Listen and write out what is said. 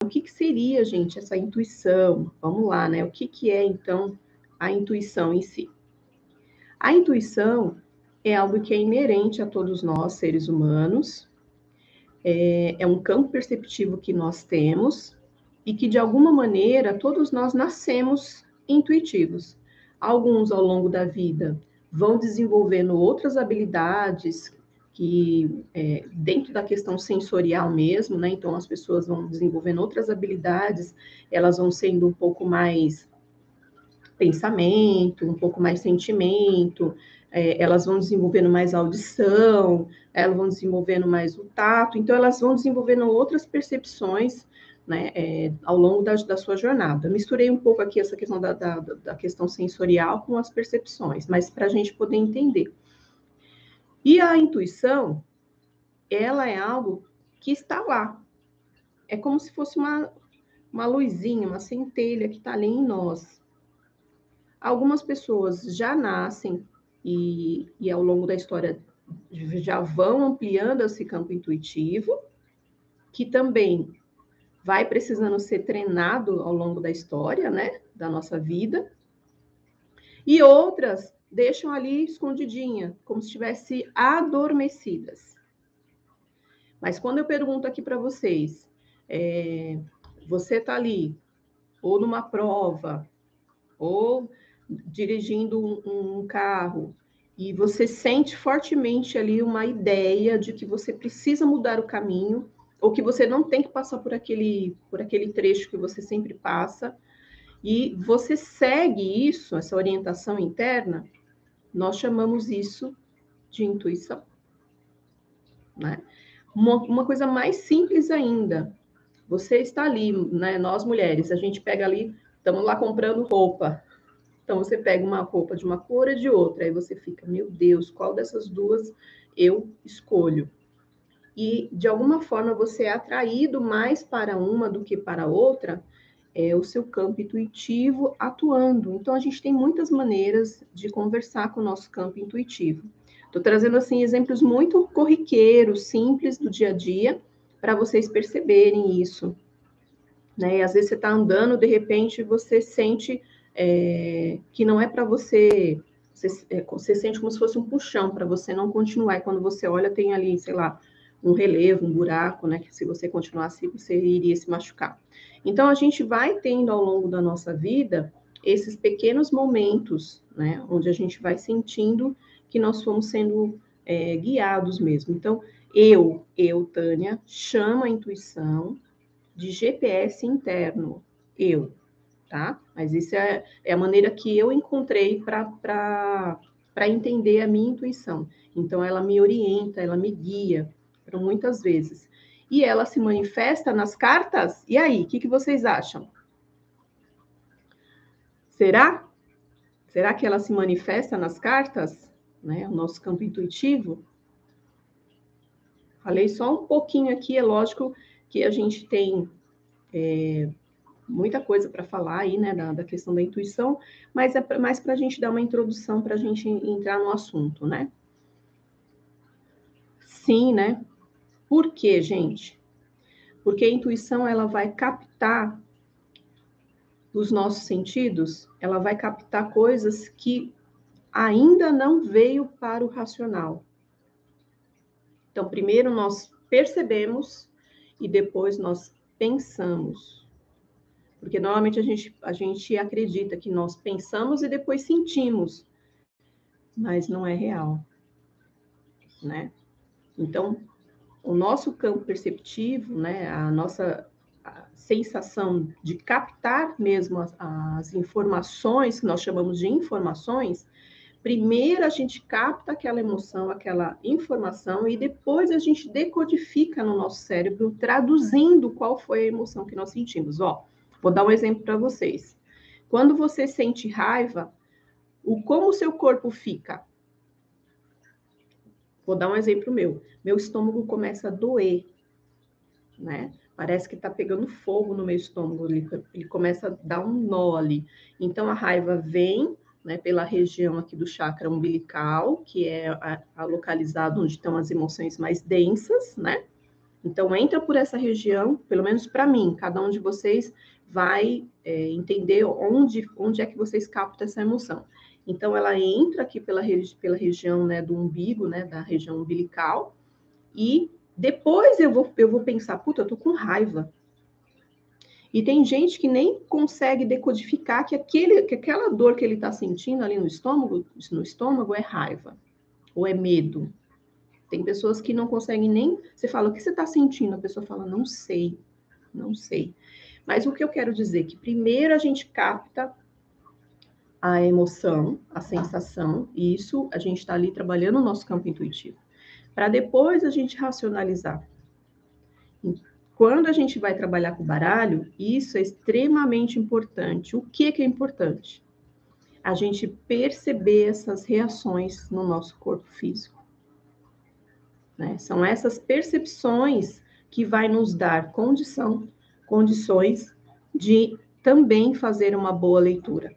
o que seria, gente, essa intuição? Vamos lá, né? O que é, então, a intuição em si? A intuição é algo que é inerente a todos nós, seres humanos, é um campo perceptivo que nós temos e que, de alguma maneira, todos nós nascemos intuitivos. Alguns, ao longo da vida, vão desenvolvendo outras habilidades que, dentro da questão sensorial mesmo, né? Então, as pessoas vão desenvolvendo outras habilidades, elas vão sendo um pouco mais pensamento, um pouco mais sentimento, elas vão desenvolvendo mais audição, elas vão desenvolvendo mais o tato, então elas vão desenvolvendo outras percepções, né, ao longo da sua jornada. Misturei um pouco aqui essa questão da questão sensorial com as percepções, mas para a gente poder entender. E a intuição, ela é algo que está lá. É como se fosse uma luzinha, uma centelha que está ali em nós. Algumas pessoas já nascem e ao longo da história já vão ampliando esse campo intuitivo, que também vai precisando ser treinado ao longo da história, né, da nossa vida. E outras deixam ali escondidinha, como se estivessem adormecidas. Mas quando eu pergunto aqui para vocês, você está ali, ou numa prova, ou dirigindo um carro, e você sente fortemente ali uma ideia de que você precisa mudar o caminho, ou que você não tem que passar por aquele trecho que você sempre passa, e você segue isso, essa orientação interna, nós chamamos isso de intuição, né? Uma coisa mais simples ainda, você está ali, né? Nós mulheres, a gente pega ali, estamos lá comprando roupa. Então, você pega uma roupa de uma cor e de outra, aí você fica, meu Deus, qual dessas duas eu escolho? E, de alguma forma, você é atraído mais para uma do que para a outra, é o seu campo intuitivo atuando. Então, a gente tem muitas maneiras de conversar com o nosso campo intuitivo. Estou trazendo, assim, exemplos muito corriqueiros, simples do dia a dia, para vocês perceberem isso, né? E às vezes você está andando, de repente você sente que não é para você, você sente como se fosse um puxão para você não continuar. E quando você olha, tem ali, sei lá, um relevo, um buraco, né? Que se você continuasse, você iria se machucar. Então, a gente vai tendo ao longo da nossa vida esses pequenos momentos, né? Onde a gente vai sentindo que nós fomos sendo guiados mesmo. Então, Tânia, chamo a intuição de GPS interno, tá? Mas isso é a maneira que eu encontrei para entender a minha intuição. Então, ela me orienta, ela me guia, por muitas vezes. E ela se manifesta nas cartas? E aí, o que vocês acham? Será? Será que ela se manifesta nas cartas? Né? O nosso campo intuitivo? Falei só um pouquinho aqui, é lógico que a gente tem muita coisa para falar aí, né, da questão da intuição, mas é mais para a gente dar uma introdução, para a gente entrar no assunto, né? Sim, né? Por quê, gente? Porque a intuição, ela vai captar os nossos sentidos, ela vai captar coisas que ainda não veio para o racional. Então, primeiro nós percebemos e depois nós pensamos. Porque normalmente a gente acredita que nós pensamos e depois sentimos, mas não é real, né? Então, o nosso campo perceptivo, né, a nossa sensação de captar mesmo as informações, que nós chamamos de informações, primeiro a gente capta aquela emoção, aquela informação, e depois a gente decodifica no nosso cérebro, traduzindo qual foi a emoção que nós sentimos. Ó, vou dar um exemplo para vocês. Quando você sente raiva, como o seu corpo fica? Vou dar um exemplo meu. Meu estômago começa a doer, né? Parece que está pegando fogo no meu estômago, ele começa a dar um nó ali. Então, a raiva vem, né, pela região aqui do chakra umbilical, que é localizado onde estão as emoções mais densas, né? Então, entra por essa região, pelo menos para mim, cada um de vocês vai entender onde é que vocês captam essa emoção. Então, ela entra aqui pela região, né, do umbigo, né, da região umbilical, e depois eu vou pensar, puta, eu tô com raiva. E tem gente que nem consegue decodificar que aquela dor que ele está sentindo ali no estômago é raiva, ou é medo. Tem pessoas que não conseguem nem... Você fala, o que você está sentindo? A pessoa fala, não sei, não sei. Mas o que eu quero dizer é que primeiro a gente capta a emoção, a sensação, e isso a gente está ali trabalhando o nosso campo intuitivo, para depois a gente racionalizar. Quando a gente vai trabalhar com o baralho, isso é extremamente importante. O que é importante? A gente perceber essas reações no nosso corpo físico. Né? São essas percepções que vai nos dar condições de também fazer uma boa leitura.